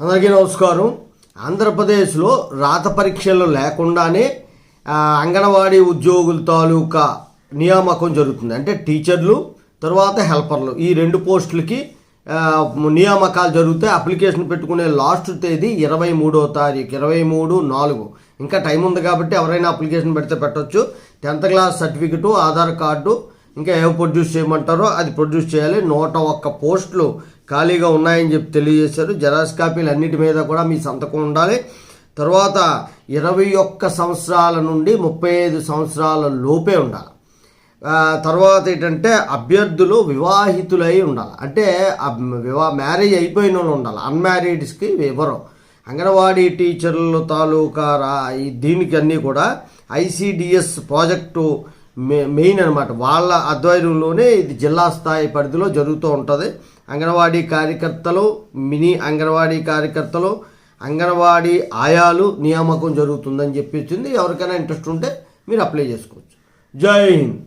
అందరికీ నమస్కారం. ఆంధ్రప్రదేశ్లో రాత పరీక్షలు లేకుండానే అంగన్వాడీ ఉద్యోగుల తాలూకా నియామకం జరుగుతుంది. అంటే టీచర్లు తర్వాత హెల్పర్లు ఈ 2 పోస్టులకి నియామకాలు జరుగుతాయి. అప్లికేషన్ పెట్టుకునే లాస్ట్ తేదీ 23వ తారీఖు 23/4. ఇంకా టైం ఉంది కాబట్టి ఎవరైనా అప్లికేషన్ పెడితే పెట్టవచ్చు. 10th class certificate, Aadhaar card, ఇంకా ఏవో ప్రొడ్యూస్ చేయమంటారో అది ప్రొడ్యూస్ చేయాలి. 101 పోస్టులు ఖాళీగా ఉన్నాయని చెప్పి తెలియజేశారు. జెరాక్స్ కాపీలు అన్నిటి మీద కూడా మీ సంతకం ఉండాలి. తర్వాత 21 సంవత్సరాల నుండి 35 సంవత్సరాల లోపే ఉండాలి. తర్వాత ఏంటంటే అభ్యర్థులు వివాహితులై ఉండాలి. అంటే మ్యారేజ్ అయిపోయిన వాళ్ళు ఉండాలి. అన్మ్యారీడ్స్కి ఇవ్వరు. అంగన్వాడీ టీచర్ల తాలూకా దీనికి అన్నీ కూడా ఐసిడిఎస్ ప్రాజెక్టు మెయిన్ అనమాట. వాళ్ళ ఆధ్వర్యంలోనే ఇది జిల్లా స్థాయి పరిధిలో జరుగుతూ ఉంటుంది. అంగన్వాడీ కార్యకర్తలు, మినీ అంగన్వాడీ కార్యకర్తలు, అంగన్వాడీ ఆయాలు నియామకం జరుగుతుందని చెప్పించింది. ఎవరికైనా ఇంట్రెస్ట్ ఉంటే మీరు అప్లై చేసుకోవచ్చు. జై హింద్.